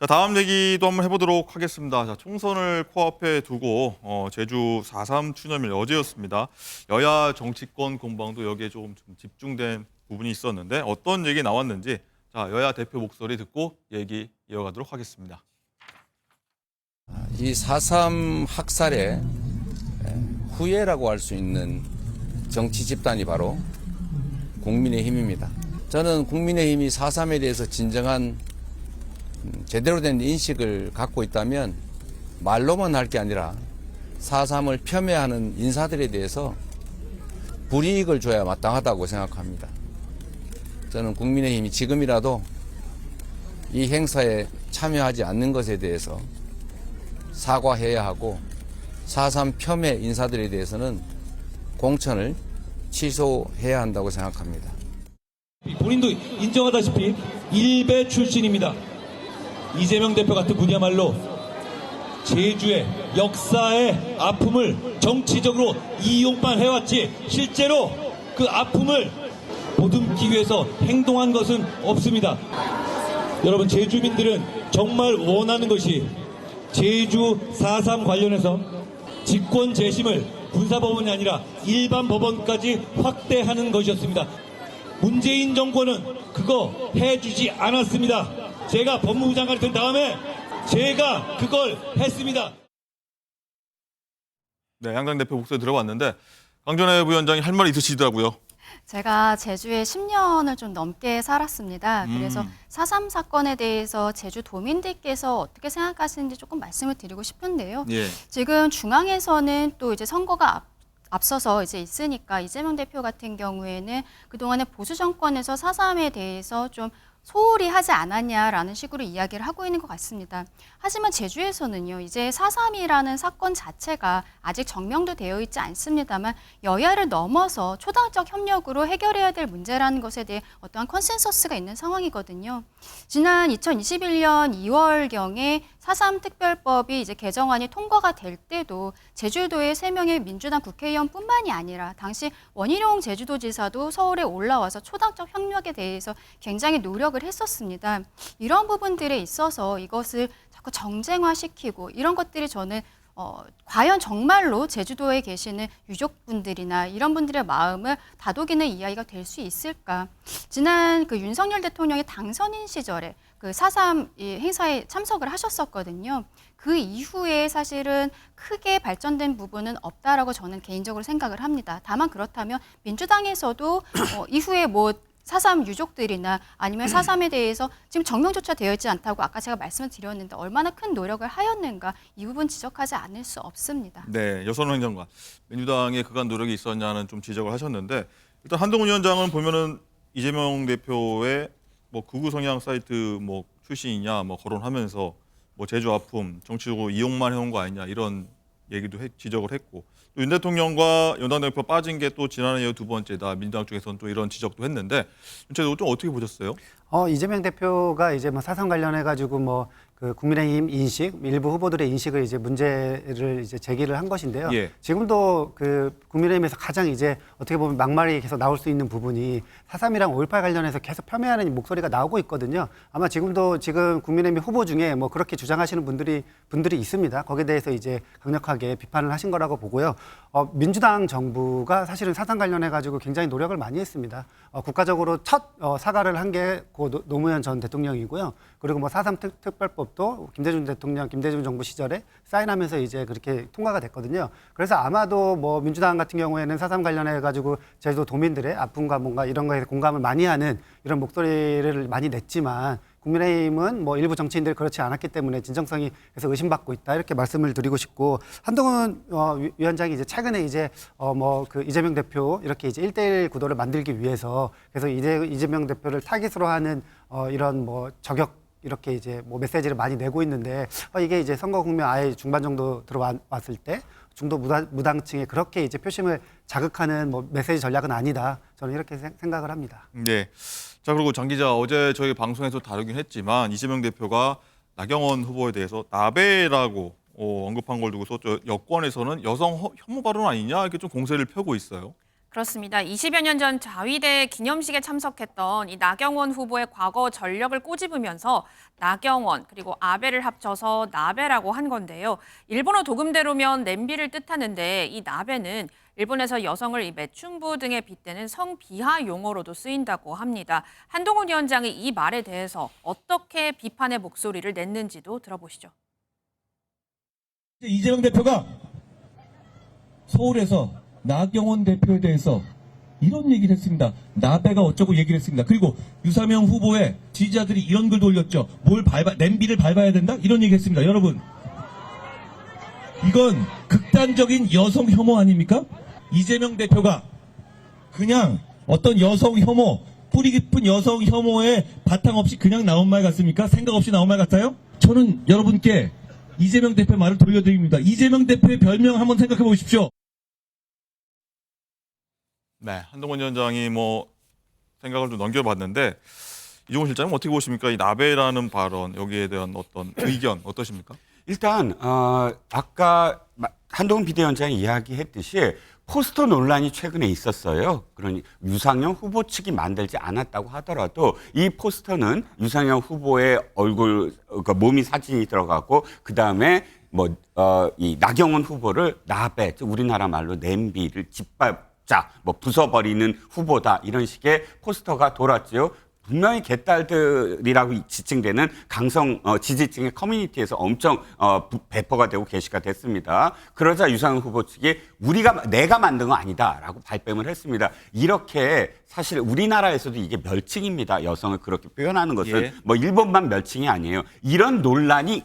자, 다음 얘기도 한번 해보도록 하겠습니다. 자, 총선을 코앞에 두고 제주 4.3 추념일 어제였습니다. 여야 정치권 공방도 여기에 좀 집중된 부분이 있었는데 어떤 얘기 나왔는지 자, 여야 대표 목소리 듣고 얘기 이어가도록 하겠습니다. 이 4.3 학살의 후예라고 할 수 있는 정치 집단이 바로 국민의힘입니다. 저는 국민의힘이 4.3에 대해서 진정한 제대로 된 인식을 갖고 있다면 말로만 할 게 아니라 4.3을 폄훼하는 인사들에 대해서 불이익을 줘야 마땅하다고 생각합니다. 저는 국민의힘이 지금이라도 이 행사에 참여하지 않는 것에 대해서 사과해야 하고 4.3 폄훼 인사들에 대해서는 공천을 취소해야 한다고 생각합니다. 본인도 인정하다시피 일베 출신입니다. 이재명 대표 같은 분이야말로 제주의 역사의 아픔을 정치적으로 이용만 해왔지 실제로 그 아픔을 보듬기 위해서 행동한 것은 없습니다. 여러분, 제주민들은 정말 원하는 것이 제주 4.3 관련해서 직권 재심을 군사법원이 아니라 일반 법원까지 확대하는 것이었습니다. 문재인 정권은 그거 해주지 않았습니다. 제가 법무부 장관이 된 다음에 제가 그걸 했습니다. 네, 양당 대표 목소리 들어봤는데 강전애 부위원장이 할 말이 있으시더라고요. 제가 제주에 10년을 좀 넘게 살았습니다. 그래서 4.3 사건에 대해서 제주 도민들께서 어떻게 생각하시는지 조금 말씀을 드리고 싶은데요. 예. 지금 중앙에서는 또 이제 선거가 앞서서 이제 있으니까 이재명 대표 같은 경우에는 그동안에 보수 정권에서 4.3에 대해서 좀 소홀히 하지 않았냐라는 식으로 이야기를 하고 있는 것 같습니다. 하지만 제주에서는요, 이제 4.3이라는 사건 자체가 아직 정명도 되어 있지 않습니다만 여야를 넘어서 초당적 협력으로 해결해야 될 문제라는 것에 대해 어떠한 컨센서스가 있는 상황이거든요. 지난 2021년 2월경에 4.3 특별법이 이제 개정안이 통과가 될 때도 제주도의 3명의 민주당 국회의원뿐만이 아니라 당시 원희룡 제주도지사도 서울에 올라와서 초당적 협력에 대해서 굉장히 노력을 했었습니다. 이런 부분들에 있어서 이것을 자꾸 정쟁화시키고 이런 것들이 저는 과연 정말로 제주도에 계시는 유족분들이나 이런 분들의 마음을 다독이는 이야기가 될 수 있을까? 지난 그 윤석열 대통령이 당선인 시절에 그 4.3 행사에 참석을 하셨었거든요. 그 이후에 사실은 크게 발전된 부분은 없다라고 저는 개인적으로 생각을 합니다. 다만 그렇다면 민주당에서도 이후에 뭐 4.3 유족들이나 아니면 4.3에 대해서 지금 정명조차 되어 있지 않다고 아까 제가 말씀을 드렸는데 얼마나 큰 노력을 하였는가 이 부분 지적하지 않을 수 없습니다. 네, 여선호 행정관. 민주당의 그간 노력이 있었냐는 좀 지적을 하셨는데 일단 한동훈 위원장은 보면은 이재명 대표의 뭐 극우 성향 사이트 뭐 출신이냐 뭐 거론하면서 뭐 제주 아픔 정치적으로 이용만 해온 거 아니냐 이런 얘기도 지적을 했고 또 윤 대통령과 연당 대표 빠진 게 또 지난해 이어 두 번째다. 민주당 쪽에서는 또 이런 지적도 했는데 전체적으로 좀 어떻게 보셨어요? 이재명 대표가 이제 뭐 사상 관련해 가지고 뭐 그 국민의힘 인식, 일부 후보들의 인식을 이제 문제를 이제 제기를 한 것인데요. 예. 지금도 그 국민의힘에서 가장 이제 어떻게 보면 막말이 계속 나올 수 있는 부분이 4.3이랑 5.18 관련해서 계속 폄훼하는 목소리가 나오고 있거든요. 아마 지금도 지금 국민의힘 후보 중에 뭐 그렇게 주장하시는 분들이 있습니다. 거기에 대해서 이제 강력하게 비판을 하신 거라고 보고요. 민주당 정부가 사실은 4.3 관련해 가지고 굉장히 노력을 많이 했습니다. 국가적으로 첫 사과를 한 게 고 노무현 전 대통령이고요. 그리고 뭐 4.3 특별법도 김대중 대통령, 김대중 정부 시절에 사인하면서 이제 그렇게 통과가 됐거든요. 그래서 아마도 뭐 민주당 같은 경우에는 4.3 관련해 가지고 제주도 도민들의 아픔과 뭔가 이런 거에 공감을 많이 하는 이런 목소리를 많이 냈지만 국민의힘은 뭐 일부 정치인들이 그렇지 않았기 때문에 진정성이 그래서 의심받고 있다 이렇게 말씀을 드리고 싶고 한동훈 위원장이 이제 최근에 이제 뭐 그 이재명 대표 이렇게 이제 1대1 구도를 만들기 위해서 그래서 이재명 대표를 타깃으로 하는 이런 뭐 저격 이렇게 이제 뭐 메시지를 많이 내고 있는데 이게 이제 선거 국면 아예 중반 정도 들어왔을 때 중도 무당층에 그렇게 이제 표심을 자극하는 뭐 메시지 전략은 아니다. 저는 이렇게 생각을 합니다. 네. 자, 그리고 장 기자 어제 저희 방송에서 다루긴 했지만 이재명 대표가 나경원 후보에 대해서 나베라고 언급한 걸 두고서 여권에서는 여성 혐오 발언 아니냐 이렇게 좀 공세를 펴고 있어요. 그렇습니다. 20여 년 전 자위대 기념식에 참석했던 이 나경원 후보의 과거 전력을 꼬집으면서 나경원 그리고 아베를 합쳐서 나베라고 한 건데요. 일본어 도금대로면 냄비를 뜻하는데 이 나베는 일본에서 여성을 이 매춘부 등에 빗대는 성비하 용어로도 쓰인다고 합니다. 한동훈 위원장이 이 말에 대해서 어떻게 비판의 목소리를 냈는지도 들어보시죠. 이재명 대표가 서울에서 나경원 대표에 대해서 이런 얘기를 했습니다. 나베가 어쩌고 얘기를 했습니다. 그리고 유사명 후보의 지지자들이 이런 글도 올렸죠. 냄비를 밟아야 된다? 이런 얘기 했습니다. 여러분, 이건 극단적인 여성 혐오 아닙니까? 이재명 대표가 그냥 어떤 여성 혐오, 뿌리 깊은 여성 혐오에 바탕 없이 그냥 나온 말 같습니까? 생각 없이 나온 말 같아요? 저는 여러분께 이재명 대표 말을 돌려드립니다. 이재명 대표의 별명 한번 생각해 보십시오. 네, 한동훈 위원장이 뭐 생각을 좀 넘겨봤는데 이종훈 실장님 어떻게 보십니까? 이 나베라는 발언 여기에 대한 어떤 의견 어떠십니까? 일단 아까 한동훈 비대위원장이 이야기했듯이 포스터 논란이 최근에 있었어요. 그러니 유상현 후보 측이 만들지 않았다고 하더라도 이 포스터는 유상현 후보의 얼굴, 그러니까 몸이 사진이 들어가고 그 다음에 이 나경원 후보를 나베, 즉 우리나라 말로 냄비를 짓밟자, 부숴버리는 후보다 이런 식의 포스터가 돌았죠. 분명히 개딸들이라고 지칭되는 강성 지지층의 커뮤니티에서 엄청 배포가 되고 게시가 됐습니다. 그러자 유상현 후보 측이 내가 만든 거 아니다라고 발뺌을 했습니다. 이렇게 사실 우리나라에서도 이게 멸칭입니다. 여성을 그렇게 표현하는 것은 예. 일본만 멸칭이 아니에요. 이런 논란이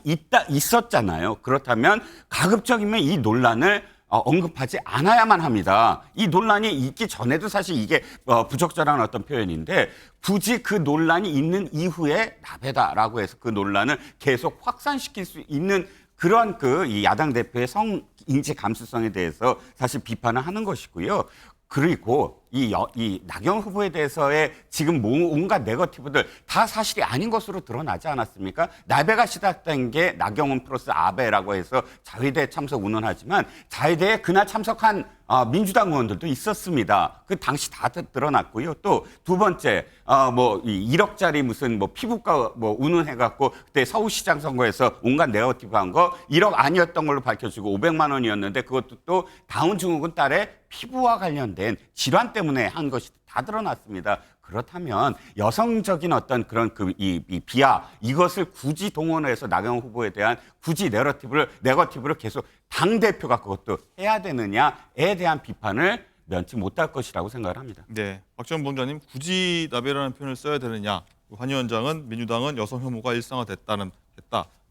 있었잖아요. 그렇다면 가급적이면 이 논란을 언급하지 않아야만 합니다. 이 논란이 있기 전에도 사실 이게 부적절한 어떤 표현인데 굳이 그 논란이 있는 이후에 나베다라고 해서 그 논란을 계속 확산시킬 수 있는 그런 이 야당 대표의 성인지 감수성에 대해서 사실 비판을 하는 것이고요. 그리고 이 나경원 후보에 대해서의 지금 온갖 네거티브들 다 사실이 아닌 것으로 드러나지 않았습니까? 나베가 시작된 게 나경원 플러스 아베라고 해서 자위대 참석 운운하지만 자위대에 그날 참석한 민주당 의원들도 있었습니다. 그 당시 다 드러났고요. 또 두 번째 1억짜리 무슨 피부과 운운해갖고 그때 서울시장 선거에서 온갖 네거티브 한 거 1억 아니었던 걸로 밝혀지고 500만 원이었는데 그것도 또 다운증후군 딸의 피부와 관련된 질환 때문에 한 것이 다 드러났습니다. 그렇다면 여성적인 어떤 그런 이 비하 이것을 굳이 동원해서 나경원 후보에 대한 굳이 네거티브를 계속 당 대표가 그것도 해야 되느냐에 대한 비판을 면치 못할 것이라고 생각을 합니다. 네, 박지원 본부장님 굳이 나베라는 표현을 써야 되느냐? 한 위원장은 민주당은 여성 혐오가 일상화됐다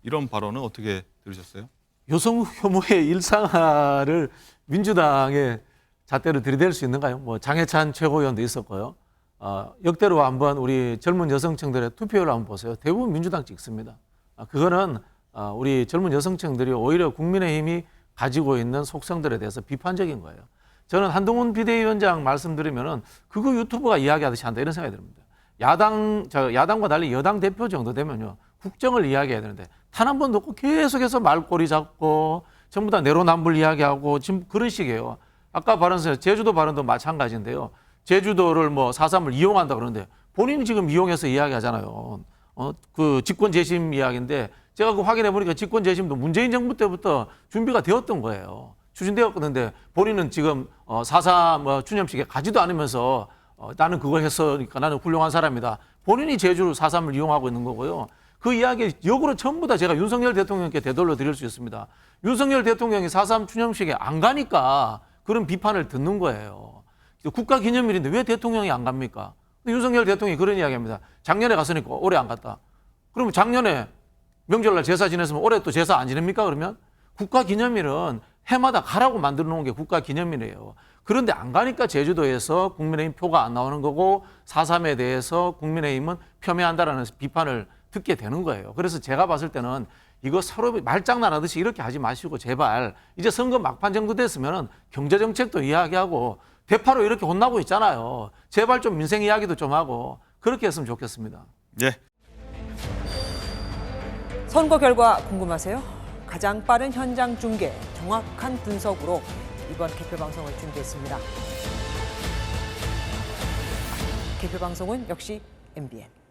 이런 발언은 어떻게 들으셨어요? 여성 혐오의 일상화를 민주당의 잣대로 들이댈 수 있는가요? 장해찬 최고위원도 있었고요. 역대로 한번 우리 젊은 여성층들의 투표율을 한번 보세요. 대부분 민주당 찍습니다. 그거는 우리 젊은 여성층들이 오히려 국민의힘이 가지고 있는 속성들에 대해서 비판적인 거예요. 저는 한동훈 비대위원장 말씀드리면은 그거 유튜브가 이야기하듯이 한다 이런 생각이 듭니다. 야당과 달리 여당 대표 정도 되면요. 국정을 이야기해야 되는데 단 한 번도 없고 계속해서 말꼬리 잡고 전부 다 내로남불 이야기하고 지금 그런 식이에요. 아까 발언에서 제주도 발언도 마찬가지인데요. 제주도를 4.3을 이용한다 그러는데 본인이 지금 이용해서 이야기하잖아요. 그 직권 재심 이야기인데 제가 그 확인해 보니까 직권 재심도 문재인 정부 때부터 준비가 되었던 거예요. 추진되었거든요. 본인은 지금 4.3 추념식에 가지도 않으면서 나는 그걸 했으니까 나는 훌륭한 사람이다. 본인이 제주 4.3을 이용하고 있는 거고요. 그 이야기 역으로 전부 다 제가 윤석열 대통령께 되돌려 드릴 수 있습니다. 윤석열 대통령이 4.3 추념식에 안 가니까 그런 비판을 듣는 거예요. 국가기념일인데 왜 대통령이 안 갑니까? 윤석열 대통령이 그런 이야기합니다. 작년에 갔으니까 올해 안 갔다. 그러면 작년에 명절날 제사 지냈으면 올해 또 제사 안 지냅니까? 그러면 국가기념일은 해마다 가라고 만들어 놓은 게 국가기념일이에요. 그런데 안 가니까 제주도에서 국민의힘 표가 안 나오는 거고 4.3에 대해서 국민의힘은 폄훼한다라는 비판을 듣게 되는 거예요. 그래서 제가 봤을 때는 이거 서로 말장난하듯이 이렇게 하지 마시고 제발 이제 선거 막판 정도 됐으면 경제정책도 이야기하고 대파로 이렇게 혼나고 있잖아요. 제발 좀 민생 이야기도 좀 하고 그렇게 했으면 좋겠습니다. 예. 선거 결과 궁금하세요? 가장 빠른 현장 중계, 정확한 분석으로 이번 개표 방송을 준비했습니다. 대표 방송은 역시 MBN.